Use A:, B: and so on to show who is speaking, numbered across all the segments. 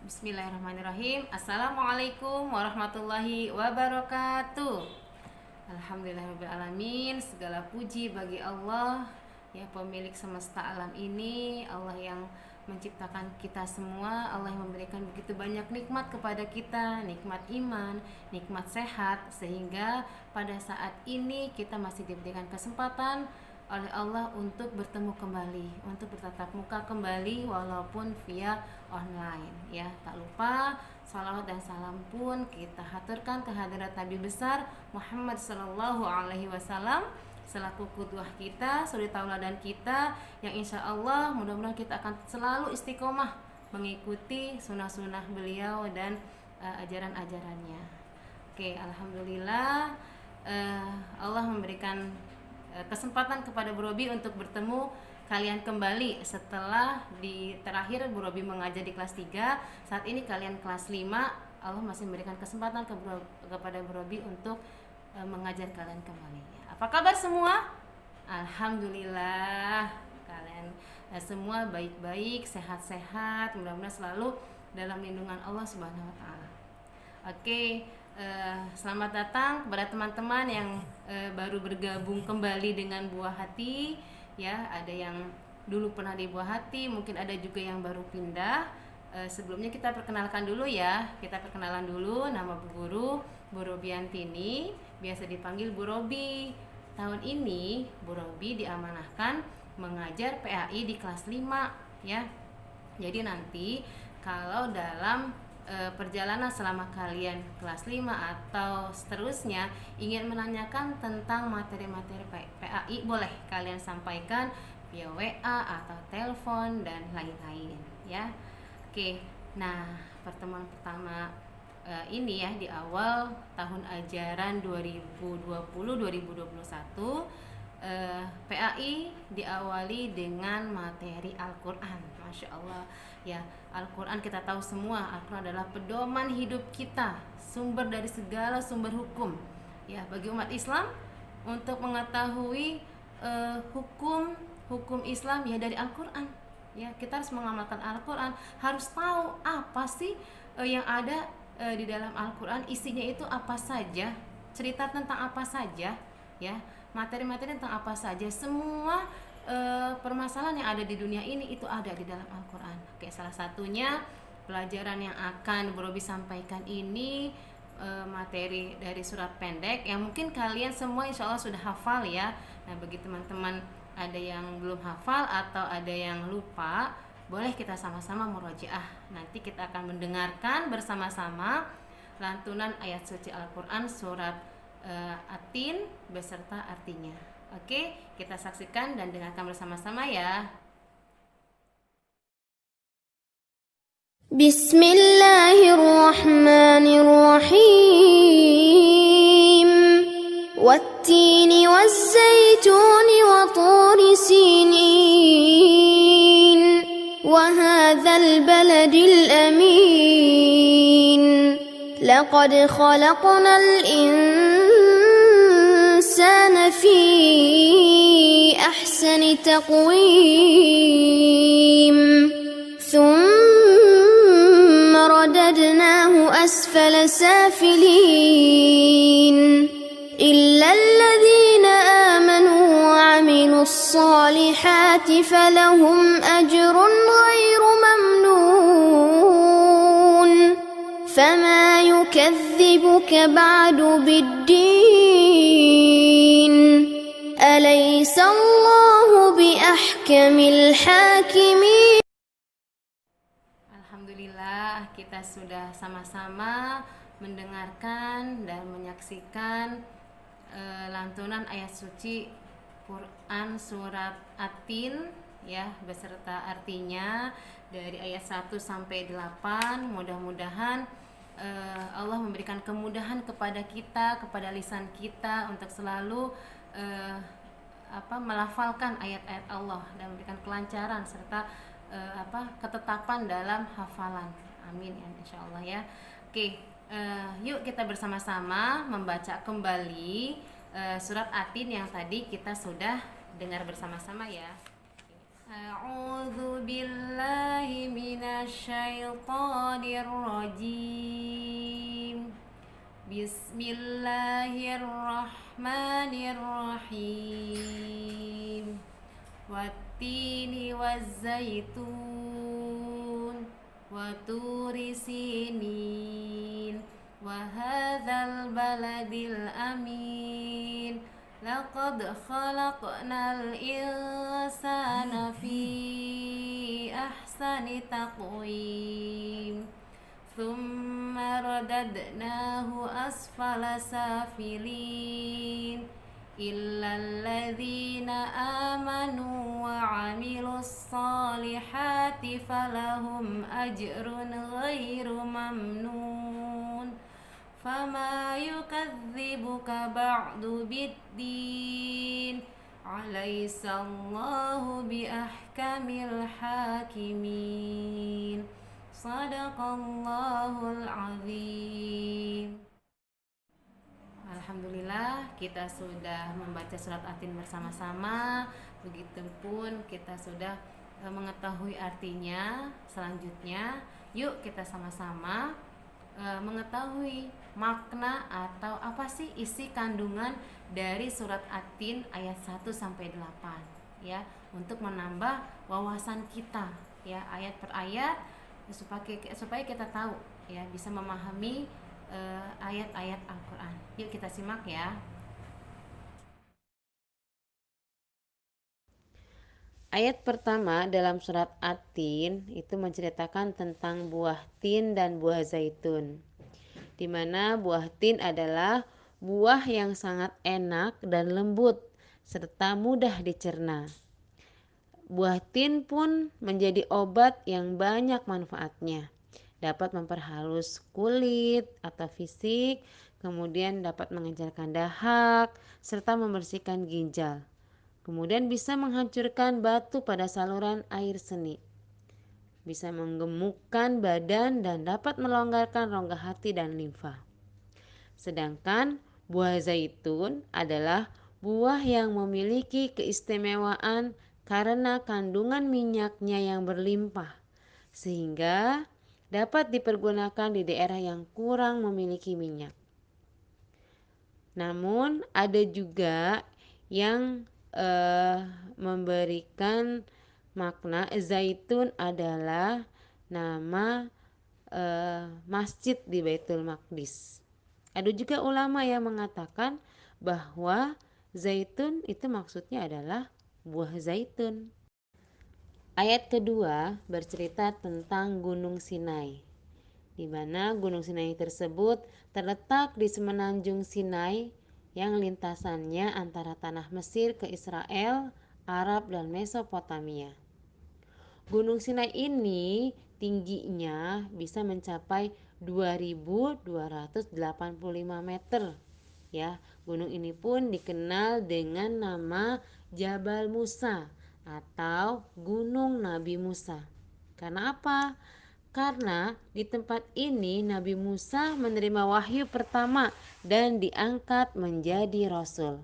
A: Bismillahirrahmanirrahim. Assalamualaikum warahmatullahi wabarakatuh. Alhamdulillahirrahmanirrahim. Segala puji bagi Allah, ya pemilik semesta alam ini. Allah yang menciptakan kita semua. Allah yang memberikan begitu banyak nikmat kepada kita, nikmat iman, nikmat sehat, sehingga pada saat ini kita masih diberikan kesempatan oleh Allah untuk bertemu kembali, untuk bertatap muka kembali walaupun via online, ya. Tak lupa salawat dan salam pun kita haturkan kehadirat Nabi besar Muhammad sallallahu alaihi wasallam selaku qudwah kita, suri tauladan kita, yang insya Allah mudah-mudahan kita akan selalu istiqomah mengikuti sunnah-sunnah beliau dan ajaran-ajarannya. Oke, alhamdulillah Allah memberikan kesempatan kepada Bu Robi untuk bertemu kalian kembali setelah di terakhir Bu Robi mengajar di kelas 3. Saat ini kalian kelas 5. Allah masih memberikan kesempatan kepada Bu Robi untuk mengajar kalian kembali. Apa kabar semua? Alhamdulillah kalian semua baik-baik, sehat-sehat, mudah-mudahan selalu dalam lindungan Allah Subhanahu wa taala. Oke, selamat datang kepada teman-teman yang baru bergabung kembali dengan Buah Hati, ya. Ada yang dulu pernah di Buah Hati, mungkin ada juga yang baru pindah. Sebelumnya kita perkenalkan dulu, ya. Kita perkenalan dulu, nama Bu Guru Bu Robiantini, biasa dipanggil Bu Robi. Tahun ini Bu Robi diamanahkan mengajar PAI di kelas 5, ya. Jadi nanti kalau dalam perjalanan selama kalian kelas 5 atau seterusnya ingin menanyakan tentang materi-materi PAI, boleh kalian sampaikan via WA atau telepon dan lain-lain, ya. Oke, nah pertemuan pertama ini, ya, di awal tahun ajaran 2020-2021 PAI diawali dengan materi Al-Quran. Masya Allah, ya. Al-Quran kita tahu semua, Al-Quran adalah pedoman hidup kita, sumber dari segala sumber hukum, ya, bagi umat Islam. Untuk mengetahui hukum Islam, ya, dari Al-Quran, ya. Kita harus mengamalkan Al-Quran, harus tahu apa sih yang ada di dalam Al-Quran, isinya itu apa saja, cerita tentang apa saja, ya, materi-materi tentang apa saja, semua permasalahan yang ada di dunia ini itu ada di dalam Al-Quran. Oke, salah satunya pelajaran yang akan Bu Robi sampaikan ini materi dari surat pendek yang mungkin kalian semua insya Allah sudah hafal, ya. Nah, bagi teman-teman ada yang belum hafal atau ada yang lupa, boleh kita sama-sama murojaah. Nanti kita akan mendengarkan bersama-sama lantunan ayat suci Al-Quran surat At-Tin beserta artinya. Oke, kita saksikan dan dengarkan bersama-sama, ya.
B: Bismillahirrahmanirrahim. Wat-tini waz-zaytuni wa turi sinin wa hadzal baladil amin. Laqad khalaqnal insana fi ahsani taqwim. ثم رددناه أسفل سافلين إلا الذين آمنوا وعملوا الصالحات فلهم أجر غير ممنون فما يكذبك بعد بالدين أليس الله بأحكم الحاكمين.
A: Alhamdulillah, kita sudah sama-sama mendengarkan dan menyaksikan lantunan ayat suci Quran surat At-Tin, ya, beserta artinya dari ayat 1 sampai 8. Mudah-mudahan Allah memberikan kemudahan kepada kita, kepada lisan kita untuk selalu melafalkan ayat-ayat Allah dan memberikan kelancaran serta ketetapan dalam hafalan. Amin, ya, insyaallah, ya. Oke, yuk kita bersama-sama membaca kembali surat At-Tin yang tadi kita sudah dengar bersama-sama, ya. A'udzu A'udzu billahi minasyaitonir rajim. Bismillahirrahmanirrahim. Wattini wazzaitun wa turi sinin wa hadzal baladil amin. Laqad khalaqnal insana fi ahsani taqwim. Thumma radadnahu asfala safilin illal ladzina amanu wa amilus solihati falahum ajrun ghairu mamnun. Fama yukadzibuka ba'du biddin. Alaisallahu bi ahkamil hakimin. Sadaqallahul azim. Alhamdulillah, kita sudah membaca surat At-Tin bersama-sama. Begitupun kita sudah mengetahui artinya. Selanjutnya, yuk kita sama-sama mengetahui makna atau apa sih isi kandungan dari surat At-Tin ayat 1 sampai 8 ya, untuk menambah wawasan kita ya, ayat per ayat, supaya kita tahu ya, bisa memahami ayat-ayat Al-Qur'an. Yuk kita simak ya. Ayat pertama dalam surat At-Tin itu menceritakan tentang buah tin dan buah zaitun, di mana buah tin adalah buah yang sangat enak dan lembut serta mudah dicerna. Buah tin pun menjadi obat yang banyak manfaatnya. Dapat memperhalus kulit atau fisik, kemudian dapat mengencangkan dahak, serta membersihkan ginjal. Kemudian bisa menghancurkan batu pada saluran air seni. Bisa menggemukkan badan dan dapat melonggarkan rongga hati dan limfa. Sedangkan buah zaitun adalah buah yang memiliki keistimewaan karena kandungan minyaknya yang berlimpah, sehingga dapat dipergunakan di daerah yang kurang memiliki minyak. Namun ada juga yang memberikan makna zaitun adalah nama masjid di Baitul Maqdis. Ada juga ulama yang mengatakan bahwa zaitun itu maksudnya adalah buah zaitun. Ayat kedua bercerita tentang Gunung Sinai, di mana Gunung Sinai tersebut terletak di semenanjung Sinai yang lintasannya antara tanah Mesir ke Israel, Arab, dan Mesopotamia. Gunung Sinai ini tingginya bisa mencapai 2.285 meter. Ya, gunung ini pun dikenal dengan nama Jabal Musa atau Gunung Nabi Musa. Karena apa? Karena di tempat ini Nabi Musa menerima wahyu pertama dan diangkat menjadi rasul.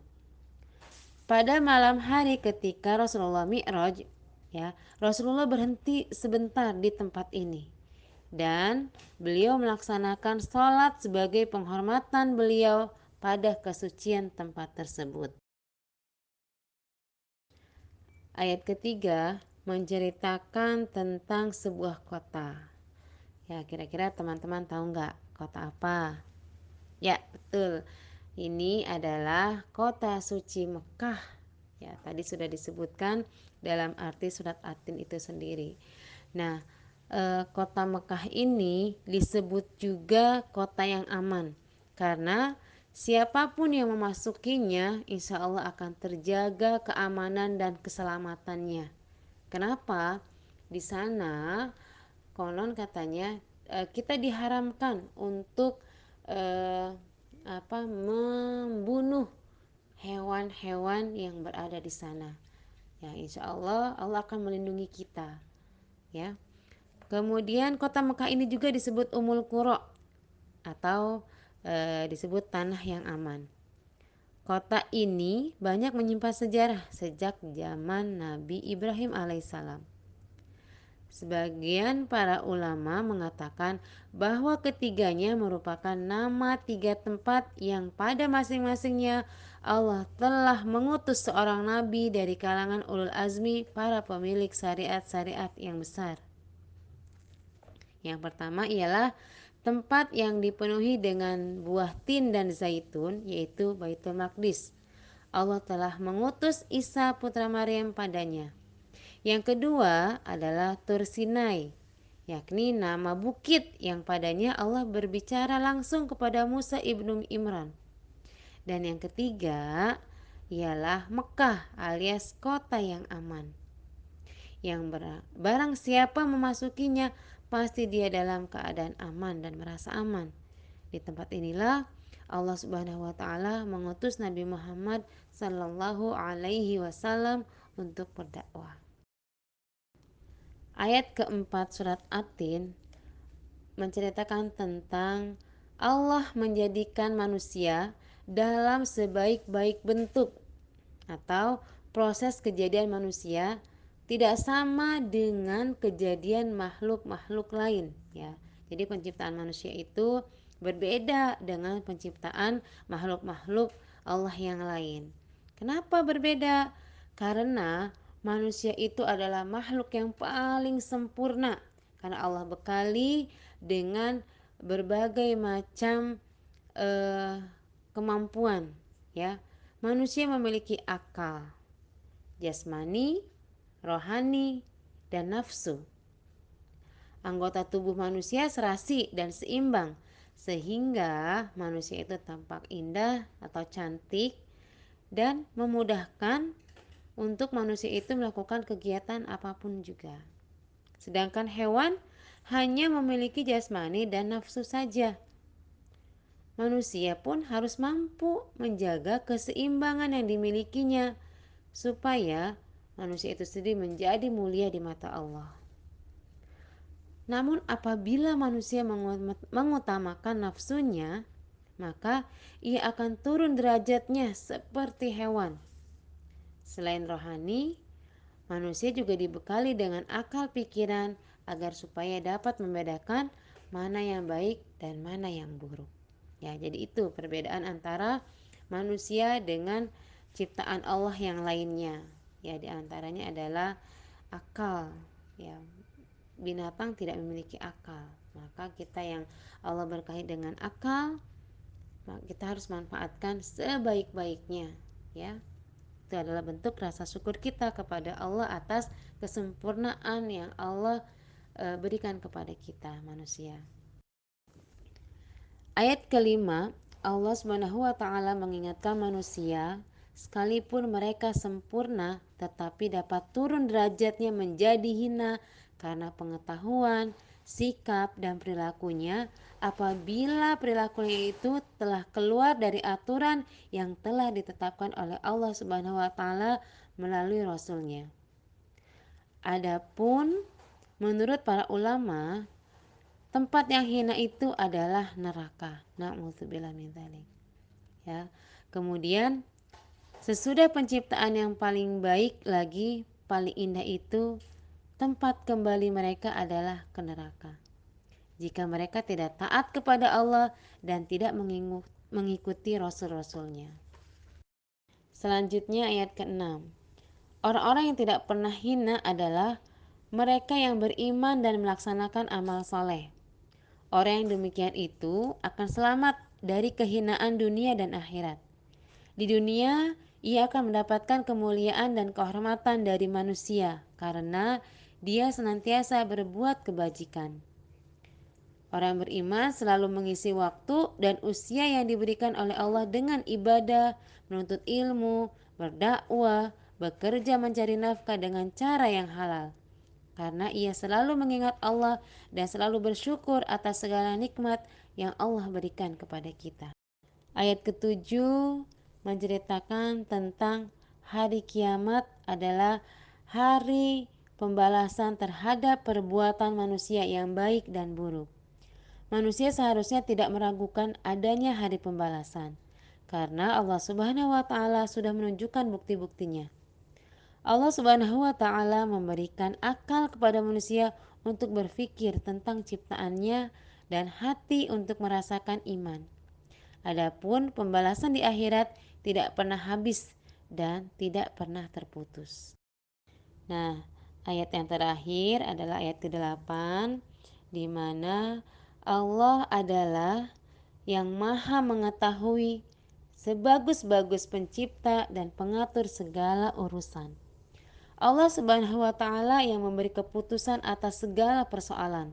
A: Pada malam hari ketika Rasulullah Mi'raj, ya, Rasulullah berhenti sebentar di tempat ini dan beliau melaksanakan sholat sebagai penghormatan beliau pada kesucian tempat tersebut. Ayat ketiga menceritakan tentang sebuah kota. Ya, kira-kira teman-teman tahu nggak kota apa? Ya, betul. Ini adalah kota suci Mekah. Ya, tadi sudah disebutkan dalam arti surat At-Tin itu sendiri. Nah, kota Mekah ini disebut juga kota yang aman karena siapapun yang memasukinya insya Allah akan terjaga keamanan dan keselamatannya. Kenapa? Di sana konon katanya kita diharamkan untuk membunuh hewan-hewan yang berada di sana. Ya, insya Allah Allah akan melindungi kita. Ya. Kemudian kota Mekah ini juga disebut Ummul Qura atau disebut tanah yang aman. Kota ini banyak menyimpan sejarah sejak zaman Nabi Ibrahim alaihissalam.
C: Sebagian para ulama mengatakan bahwa ketiganya merupakan nama 3 tempat yang pada masing-masingnya Allah telah mengutus seorang nabi dari kalangan ulul azmi, para pemilik syariat-syariat yang besar. Yang pertama ialah tempat yang dipenuhi dengan buah tin dan zaitun, yaitu Baitul Maqdis. Allah telah mengutus Isa putra Maryam padanya. Yang kedua adalah Tur Sinai, yakni nama bukit yang padanya Allah berbicara langsung kepada Musa ibnu Imran. Dan yang ketiga ialah Mekah alias kota yang aman, yang barang siapa memasukinya pasti dia dalam keadaan aman dan merasa aman. Di tempat inilah Allah Subhanahu wa taala mengutus Nabi Muhammad sallallahu alaihi wasallam untuk berdakwah. Ayat keempat surat At-Tin menceritakan tentang Allah menjadikan manusia dalam sebaik-baik bentuk, atau proses kejadian manusia tidak sama dengan kejadian makhluk-makhluk lain, ya. Jadi penciptaan manusia itu berbeda dengan penciptaan makhluk-makhluk Allah yang lain. Kenapa berbeda? Karena manusia itu adalah makhluk yang paling sempurna, karena Allah bekali dengan berbagai macam kemampuan, ya. Manusia memiliki akal, jasmani, rohani, dan nafsu. Anggota tubuh manusia serasi dan seimbang, sehingga manusia itu tampak indah atau cantik dan memudahkan untuk manusia itu melakukan kegiatan apapun juga. Sedangkan hewan hanya memiliki jasmani dan nafsu saja. Manusia pun harus mampu menjaga keseimbangan yang dimilikinya supaya manusia itu sendiri menjadi mulia di mata Allah. Namun apabila manusia mengutamakan nafsunya, maka ia akan turun derajatnya seperti hewan. Selain rohani, manusia juga dibekali dengan akal pikiran agar supaya dapat membedakan mana yang baik dan mana yang buruk. Ya, jadi itu perbedaan antara manusia dengan ciptaan Allah yang lainnya. Ya, di antaranya adalah akal. Ya, binatang tidak memiliki akal. Maka kita yang Allah berkahi dengan akal, kita harus manfaatkan sebaik-baiknya, ya. Itu adalah bentuk rasa syukur kita kepada Allah atas kesempurnaan yang Allah berikan kepada kita manusia. Ayat kelima, Allah Subhanahu wa taala mengingatkan manusia, sekalipun mereka sempurna tetapi dapat turun derajatnya menjadi hina karena pengetahuan, sikap dan perilakunya apabila perilakunya itu telah keluar dari aturan yang telah ditetapkan oleh Allah Subhanahu wa taala melalui rasulnya. Adapun menurut para ulama, tempat yang hina itu adalah neraka. Na'udzubillah min dzalik. Ya. Kemudian sesudah penciptaan yang paling baik lagi, paling indah itu, tempat kembali mereka adalah ke neraka. Jika mereka tidak taat kepada Allah dan tidak mengikuti rasul-rasulnya. Selanjutnya ayat ke-6. Orang-orang yang tidak pernah hina adalah mereka yang beriman dan melaksanakan amal soleh. Orang yang demikian itu akan selamat dari kehinaan dunia dan akhirat. Di dunia, ia akan mendapatkan kemuliaan dan kehormatan dari manusia karena dia senantiasa berbuat kebajikan. Orang beriman selalu mengisi waktu dan usia yang diberikan oleh Allah dengan ibadah, menuntut ilmu, berdakwah, bekerja mencari nafkah dengan cara yang halal. Karena ia selalu mengingat Allah dan selalu bersyukur atas segala nikmat yang Allah berikan kepada kita. Ayat ke-7 menceritakan tentang hari kiamat adalah hari pembalasan terhadap perbuatan manusia yang baik dan buruk. Manusia seharusnya tidak meragukan adanya hari pembalasan, karena Allah Subhanahu wa taala sudah menunjukkan bukti-buktinya. Allah Subhanahu wa Ta'ala memberikan akal kepada manusia untuk berpikir tentang ciptaannya dan hati untuk merasakan iman. Adapun pembalasan di akhirat tidak pernah habis dan tidak pernah terputus. Nah, ayat yang terakhir adalah ayat ke-8, di mana Allah adalah yang maha mengetahui, sebagus-bagus pencipta dan pengatur segala urusan. Allah Subhanahu wa Ta'ala yang memberi keputusan atas segala persoalan.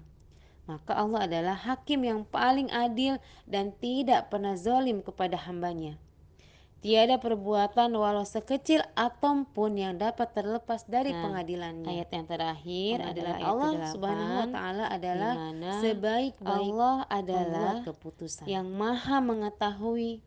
C: Maka Allah adalah hakim yang paling adil dan tidak pernah zalim kepada hambanya. Tiada perbuatan walau sekecil atom pun yang dapat terlepas dari pengadilannya. Ayat yang terakhir adalah ayat Allah Subhanahu wa Ta'ala adalah sebaik-baik Allah adalah keputusan yang maha mengetahui,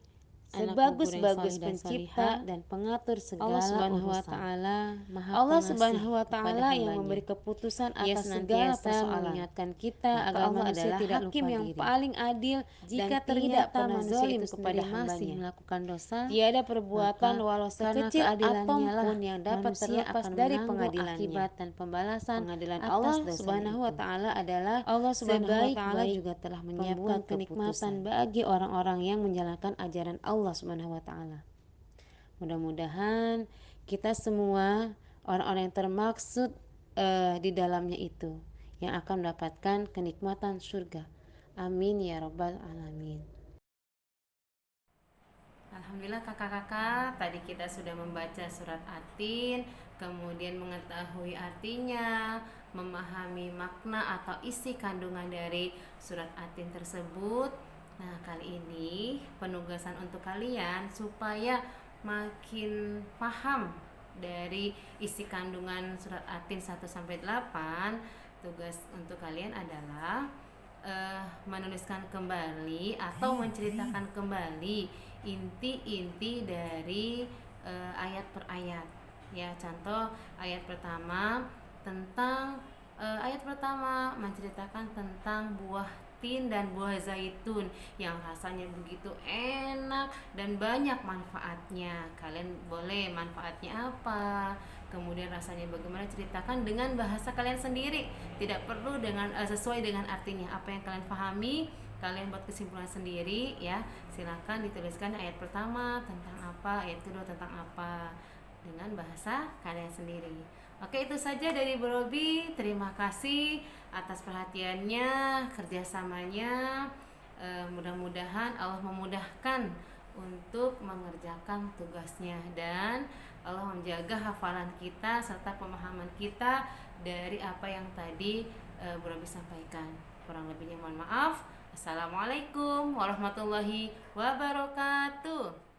C: sebagus-bagus pencipta dan pengatur segala Allah Subhanahu wa Ta'ala Allah Subhanahu wa Ta'ala yang memberi keputusan atas segala persoalan, mengingatkan kita agar Allah manusia tidak hakim yang paling adil jika tidak pernah zalim kepada hambanya melakukan dosa. Tiada perbuatan walau sekecil atom pun yang dapat terlepas dari pengadilannya. Akibat dan pembalasan pengadilan Allah Subhanahu wa Ta'ala adalah Allah Subhanahu wa Ta'ala juga telah menyiapkan kenikmatan bagi orang-orang yang menjalankan ajaran Allah Subhanahu wa Ta'ala. Mudah-mudahan kita semua orang-orang yang termaksud di dalamnya itu yang akan mendapatkan kenikmatan surga. Amin ya rabbal alamin.
A: Alhamdulillah kakak-kakak, tadi kita sudah membaca surat At-Tin, kemudian mengetahui artinya, memahami makna atau isi kandungan dari surat At-Tin tersebut. Nah, kali ini penugasan untuk kalian supaya makin paham dari isi kandungan surat At-Tin 1-8. Tugas untuk kalian adalah menuliskan kembali atau menceritakan kembali inti-inti dari ayat per ayat. Ya, contoh ayat pertama menceritakan tentang buah tin dan buah zaitun yang rasanya begitu enak dan banyak manfaatnya. Kalian boleh manfaatnya apa, kemudian rasanya bagaimana, ceritakan dengan bahasa kalian sendiri, tidak perlu dengan sesuai dengan artinya. Apa yang kalian pahami, kalian buat kesimpulan sendiri ya. Silakan dituliskan ayat pertama tentang apa, ayat kedua tentang apa, dengan bahasa kalian sendiri. Oke, itu saja dari Bu Robi. Terima kasih atas perhatiannya, kerjasamanya. Mudah-mudahan Allah memudahkan untuk mengerjakan tugasnya dan Allah menjaga hafalan kita serta pemahaman kita dari apa yang tadi Bu Robi sampaikan. Kurang lebihnya mohon maaf. Assalamualaikum warahmatullahi wabarakatuh.